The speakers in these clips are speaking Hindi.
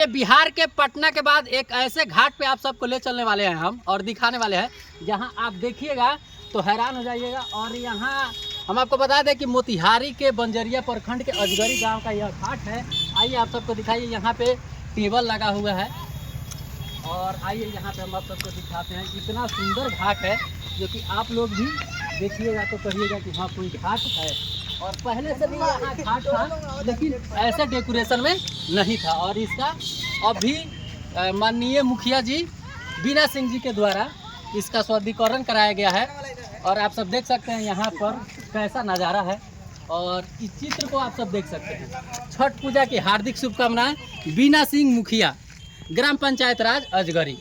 बिहार के पटना के बाद एक ऐसे घाट पे आप सबको ले चलने वाले हैं हम और दिखाने वाले हैं जहां आप देखिएगा तो हैरान हो जाइएगा। और यहां हम आपको बता दें कि मोतिहारी के बंजरिया प्रखंड के अजगरी गांव का यह घाट है। आइए आप सबको दिखाइए, यहां पे टेबल लगा हुआ है और आइए यहां पे हम आप सबको दिखाते हैं। इतना सुंदर घाट है जो कि आप लोग भी देखिएगा तो कहिएगा कि हाँ कोई घाट है। और पहले से भी यहाँ घाट था लेकिन ऐसे डेकोरेशन में नहीं था। और इसका अभी माननीय मुखिया जी बीना सिंह जी के द्वारा इसका सुदृढ़ीकरण कराया गया है। और आप सब देख सकते हैं यहाँ पर कैसा नज़ारा है और इस चित्र को आप सब देख सकते हैं। छठ पूजा की हार्दिक शुभकामनाएं, बीना सिंह मुखिया, ग्राम पंचायत राज अजगरी।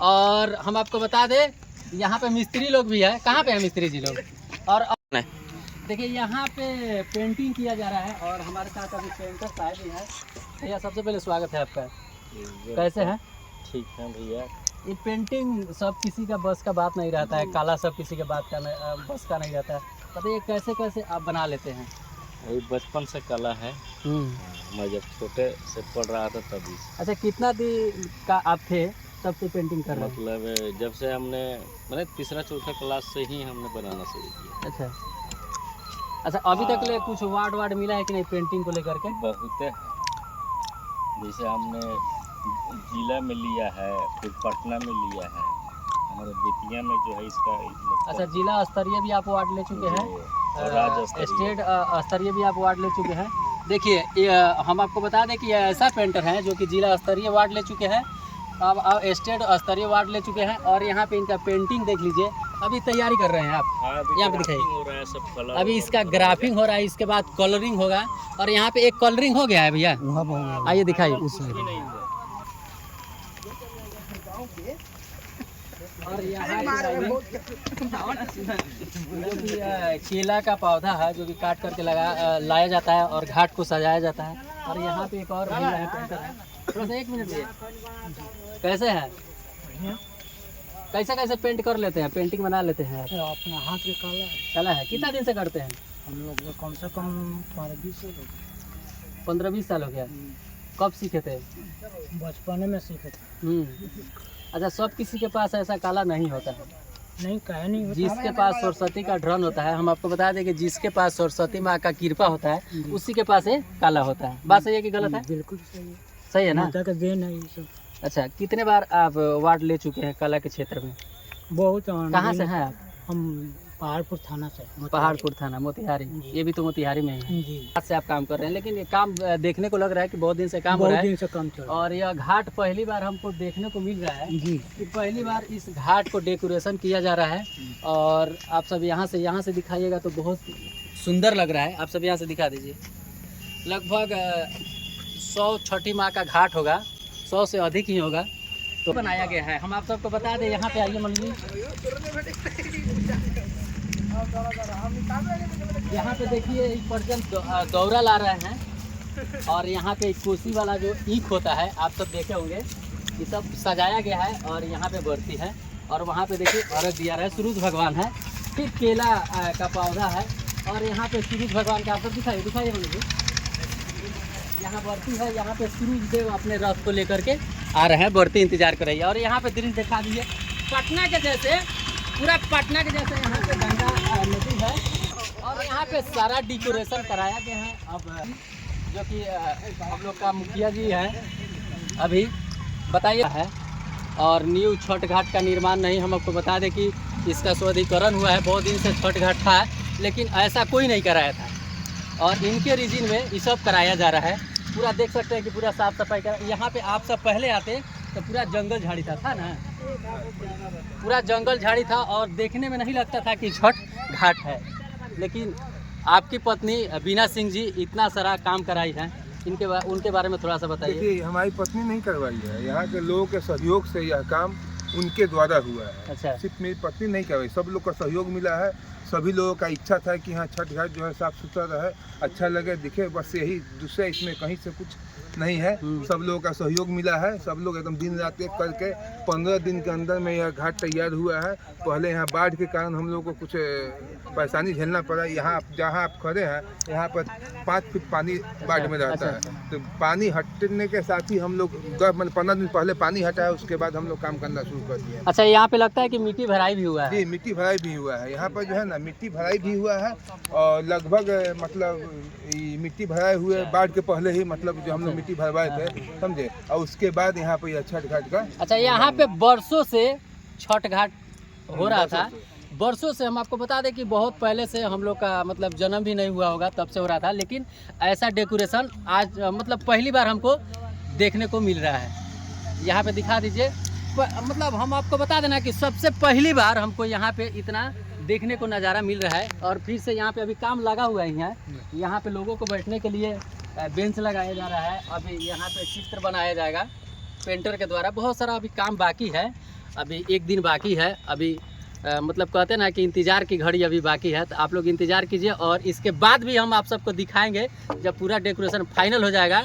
और हम आपको बता दें यहाँ पे मिस्त्री लोग भी है। कहाँ पे है मिस्त्री जी लोग? और देखिए यहाँ पे पेंटिंग किया जा रहा है और हमारे साथ अभी पेंटर साहब भी हैं। भैया सबसे पहले स्वागत है आपका। कैसे हैं? ठीक है भैया। ये पेंटिंग सब किसी का बस का बात नहीं रहता है, काला सब किसी के बात का बस का नहीं रहता है। बताइए कैसे कैसे आप बना लेते हैं? अभी बचपन से कला है। मैं जब छोटे से पढ़ रहा था तभी। अच्छा, कितना दिन का आप थे तब से पेंटिंग कर रहे हैं? मतलब जब से हमने मैंने तीसरा चौथा क्लास से ही हमने बनाना शुरू किया। अच्छा, अभी तक ले कुछ वार्ड मिला है कि नहीं पेंटिंग को लेकर के? बहुत है। जैसे हमने जिला में लिया है, फिर पटना में लिया है, हमारे बेतिया में जो है इसका। अच्छा, जिला स्तरीय भी आप वार्ड ले चुके हैं, स्टेट स्तरीय भी आप वार्ड ले चुके हैं। देखिए हम आपको बता दें कि ऐसा पेंटर है जो कि जिला स्तरीय वार्ड ले चुके हैं, अब स्टेट स्तरीय वार्ड ले चुके हैं। और यहाँ पे इनका पेंटिंग देख लीजिए, अभी तैयारी कर रहे हैं आप। यहाँ पे दिखाइए, अभी इसका ग्राफिंग हो रहा है, इसके बाद कलरिंग होगा। और यहाँ पे एक कलरिंग हो गया है भैया, आइए दिखाइए। और यहाँ जो कि केला का पौधा है जो कि काट करके लाया जाता है और घाट को सजाया जाता है। और यहाँ पे एक और भैया है पेंटर है। थोड़ा सा 1 मिनट भैया, कैसे हैं? कैसे कैसे पेंट कर लेते हैं, पेंटिंग बना लेते हैं आप? अपना हाथ के कला है। कितना दिन से करते हैं? हम लोग कम से कम 15-20 साल हो गया। कब सीखे थे? बचपने में सीखे थे। अच्छा, सब किसी के पास ऐसा कला नहीं होता है? नहीं, कहे नहीं होता। जिसके पास सरस्वती का ड्रन होता है, हम आपको बता दें कि जिसके पास सरस्वती माँ का कृपा होता है उसी के पास ये कला होता है। बात सही है कि गलत है? बिल्कुल सही है। सही है ना? माता का देन है ये सब। अच्छा, कितने बार आप वार्ड ले चुके हैं कला के क्षेत्र में? बहुत। कहाँ से हैं आप? हम पहाड़पुर थाना से। पहाड़पुर थाना, मोतिहारी। ये भी तो मोतिहारी में है जी। आज से आप काम कर रहे हैं, लेकिन ये काम देखने को लग रहा है कि बहुत दिन से काम हो रहा है। बहुत दिन से काम चल रहा है। और यह घाट पहली बार हमको देखने को मिल रहा है जी। कि पहली बार इस घाट को डेकोरेशन किया जा रहा है। और आप सब यहाँ से दिखाइएगा तो बहुत सुंदर लग रहा है। आप सब यहाँ से दिखा दीजिए। लगभग 100 छठी माँ का घाट होगा, 100 से अधिक ही होगा तो बनाया गया है। हम आप सबको बता दें, यहाँ पे आइए मंडली, यहाँ पे देखिए एक पर्सन दौरा ला रहे हैं। और यहाँ पे कोसी वाला जो ईख होता है आप सब देखे होंगे, ये सब सजाया गया है और यहाँ पे बरती है। और वहाँ पे देखिए अर्घ दिया रहा है, सूरज भगवान है, फिर केला का पौधा है। और यहाँ पे सूरज भगवान का आप सब दिखाइए मंडली, यहाँ बरती है। यहाँ पे सूरज देव अपने रथ को लेकर के आ रहे हैं, बरती इंतजार कर रही है। और यहाँ पे दृश्य दिखा दीजिए, पटना के जैसे, पूरा पटना के जैसे यहाँ पे गंगा नदी है। और यहाँ पे सारा डेकोरेशन कराया गया है। अब जो कि हम लोग का मुखिया जी हैं, अभी बताइए है। और न्यू छठ घाट का निर्माण नहीं, हम आपको बता दें कि इसका सुदृढ़ीकरण हुआ है। बहुत दिन से छठ घाट था लेकिन ऐसा कोई नहीं कराया था और इनके रीजन में ये सब कराया जा रहा है। पूरा देख सकते हैं कि पूरा साफ सफाई कर। यहाँ पे आप सब पहले आते तो पूरा जंगल झाड़ी था ना, पूरा जंगल झाड़ी था और देखने में नहीं लगता था कि छठ घाट है। लेकिन आपकी पत्नी बीना सिंह जी इतना सारा काम कराई है, उनके बारे में थोड़ा सा बताइए। देखिए, हमारी पत्नी नहीं करवाई है, यहाँ के लोगों के सहयोग से यह काम उनके द्वारा हुआ है। अच्छा, सिर्फ मेरी पत्नी नहीं करवाई, सब लोग का सहयोग मिला है। सभी लोगों का इच्छा था कि हाँ छठ घाट जो है साफ सुथरा रहे, अच्छा लगे, दिखे, बस यही। दूसरे इसमें कहीं से कुछ नहीं है। सब लोगों का सहयोग मिला है, सब लोग एकदम दिन रात एक करके 15 दिन के अंदर में यह घाट तैयार हुआ है। पहले यहाँ बाढ़ के कारण हम लोग को कुछ परेशानी झेलना पड़ा। यहाँ जहाँ आप खड़े हैं यहाँ पर 5 फीट पानी बाढ़ में रहता है, तो पानी हटने के साथ ही हम लोग 15 दिन पहले पानी हटा है, उसके बाद हम लोग काम करना शुरू कर दिए। अच्छा, यहाँ पे लगता है कि मिट्टी भराई भी हुआ है? जी, मिट्टी भराई भी हुआ है। यहाँ पर जो है ना मिट्टी भराई भी हुआ है, और लगभग मतलब मिट्टी भराए हुए बाढ़ के पहले ही मतलब जो हम लोग मिट्टी भरवाए थे, समझे, और उसके बाद यहाँ पे यह छठ घाट का। अच्छा, यहाँ पे बरसों से छठ घाट हो रहा था, बरसों से। हम आपको बता दें कि बहुत पहले से हम लोग का मतलब जन्म भी नहीं हुआ होगा तब से हो रहा था, लेकिन ऐसा डेकोरेशन आज मतलब पहली बार हमको देखने को मिल रहा है। यहाँ पे दिखा दीजिए। मतलब हम आपको बता देना कि सबसे पहली बार हमको यहाँ पे इतना देखने को नज़ारा मिल रहा है। और फिर से यहाँ पे अभी काम लगा हुआ है। यहाँ पे लोगों को बैठने के लिए बेंच लगाया जा रहा है। अभी यहाँ पे चित्र बनाया जाएगा पेंटर के द्वारा। बहुत सारा अभी काम बाकी है, अभी एक दिन बाकी है। अभी मतलब कहते हैं ना कि इंतज़ार की घड़ी अभी बाकी है, तो आप लोग इंतज़ार कीजिए। और इसके बाद भी हम आप सबको दिखाएंगे जब पूरा डेकोरेशन फाइनल हो जाएगा।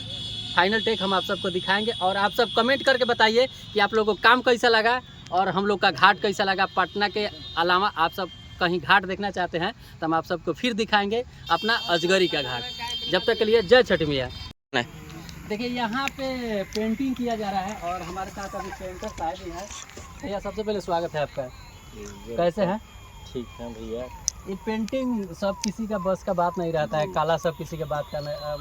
फाइनल टेक हम आप सबको दिखाएंगे। और आप सब कमेंट करके बताइए कि आप लोगों को काम कैसा लगा और हम लोग का घाट कैसा लगा। पटना के अलावा आप सब कहीं घाट देखना चाहते हैं तो हम आप सबको फिर दिखाएंगे अपना अजगरी का घाट। जब तक के लिए जय छठ मैया। देखिए, यहाँ पे पेंटिंग किया जा रहा है और हमारे साथ अभी पेंटर साहब भी हैं। भैया, सबसे पहले स्वागत है आपका। कैसे हैं? ठीक है भैया। ये पेंटिंग सब किसी का बस का बात नहीं रहता है, काला सब किसी के बात का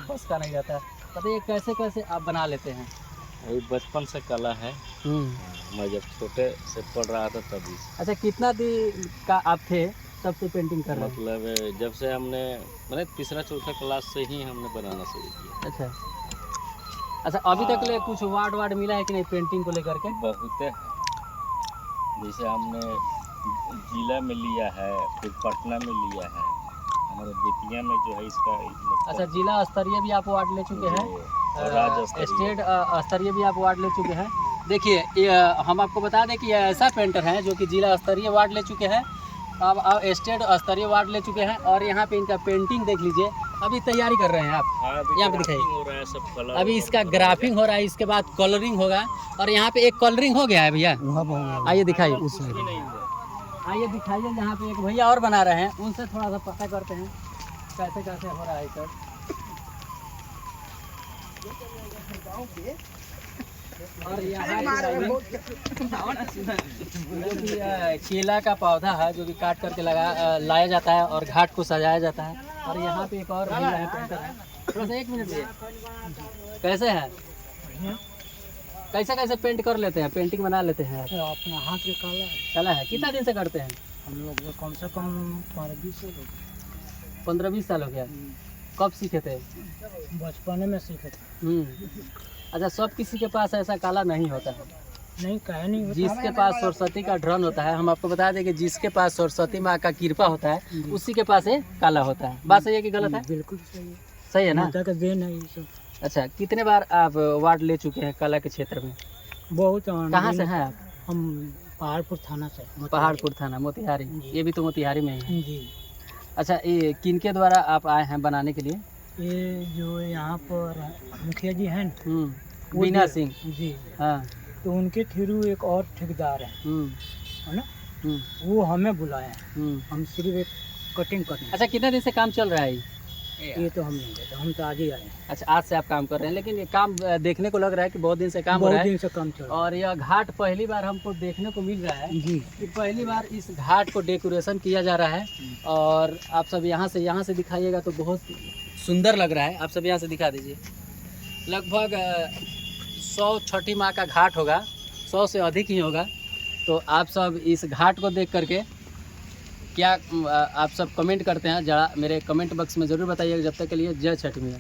बस का नहीं रहता है। बताइए कैसे कैसे आप बना लेते हैं? ये बचपन से कला है, मैं जब छोटे से पढ़ रहा था तभी। अच्छा, कितना दिन का आप थे तब से पेंटिंग कर रहे हैं? मतलब जब से हमने मैंने 3-4 क्लास से ही हमने बनाना शुरू किया। अच्छा, अभी तक ले कुछ अवार्ड मिला है कि नहीं पेंटिंग को लेकर के? बहुत है, जैसे हमने जिला में लिया है, फिर पटना में लिया है, हमारे बेतिया में जो है इसका। अच्छा, जिला स्तरीय भी आप अवार्ड ले चुके हैं, स्टेट स्तरीय भी आप अवार्ड ले चुके हैं। देखिए, हम आपको बता दें कि ये ऐसा पेंटर है जो कि जिला स्तरीय अवार्ड ले चुके हैं, अब स्टेट स्तरीय अवार्ड ले चुके हैं। और यहाँ पे इनका पेंटिंग देख लीजिए, अभी तैयारी कर रहे हैं आप। यहाँ पे दिखाइए, अभी इसका ग्राफिंग हो रहा है, इसके बाद कलरिंग होगा। और यहाँ पे एक कलरिंग हो गया है भैया, आइए दिखाइए, आइए दिखाइए। यहाँ पे एक भैया और बना रहे हैं, उनसे थोड़ा सा पता करते हैं कैसे कैसे हो रहा है सर। और यहाँ केला का पौधा है जो कि काट करके लाया जाता है और घाट को सजाया जाता है। और यहाँ पे एक और भैया है पेंटर है, थोड़ा सा 1 मिनट भैया। कैसे है, कैसे कैसे पेंट कर लेते हैं, पेंटिंग बना लेते हैं? अपना हाथ के कला है। कितना दिन से करते हैं? हम लोग कम से कम 15-20 साल हो गया। कब सीखे थे? बचपन में सीखे थे। अच्छा, सब किसी के पास ऐसा काला नहीं होता है। नहीं, कहे नहीं होता। जिसके पास सरस्वती का ड्रन होता है, हम आपको बता दें कि जिसके पास सरस्वती माँ का कृपा होता है उसी के पास काला होता है। बात सही है कि गलत है? बिल्कुल सही है। सही है ना? माता का देन है ये सब। अच्छा, कितने बार आप अवार्ड ले चुके हैं कला के क्षेत्र में? बहुत। कहाँ से हैं आप? हम पहाड़पुर थाना से। पहाड़पुर थाना, मोतिहारी। ये भी तो मोतिहारी में ही है जी। अच्छा, ये किनके द्वारा आप आए हैं बनाने के लिए? ये जो यहाँ पर मुखिया जी हैं, बीना सिंह जी, हाँ, तो उनके थ्रू एक और ठेकेदार है ना, वो हमें बुलाया है। हम सिर्फ एक कटिंग करने। अच्छा, कितने दिन से काम चल रहा है ये तो हम नहीं देते, हम तो आज ही आए हैं। अच्छा, आज से आप काम कर रहे हैं, लेकिन ये काम देखने को लग रहा है कि बहुत दिन से काम हो रहा है। बहुत दिन से काम चल रहा है। और यह घाट पहली बार हमको देखने को मिल रहा है जी, कि पहली बार इस घाट को डेकोरेशन किया जा रहा है। और आप सब यहाँ से दिखाइएगा तो बहुत सुंदर लग रहा है। आप सब यहाँ से दिखा दीजिए। लगभग 100 छठी माँ का घाट होगा, 100 से अधिक ही होगा। तो आप सब इस घाट को देख करके क्या आप सब कमेंट करते हैं, जरा मेरे कमेंट बॉक्स में ज़रूर बताइएगा। जब तक के लिए जय छठ मैया।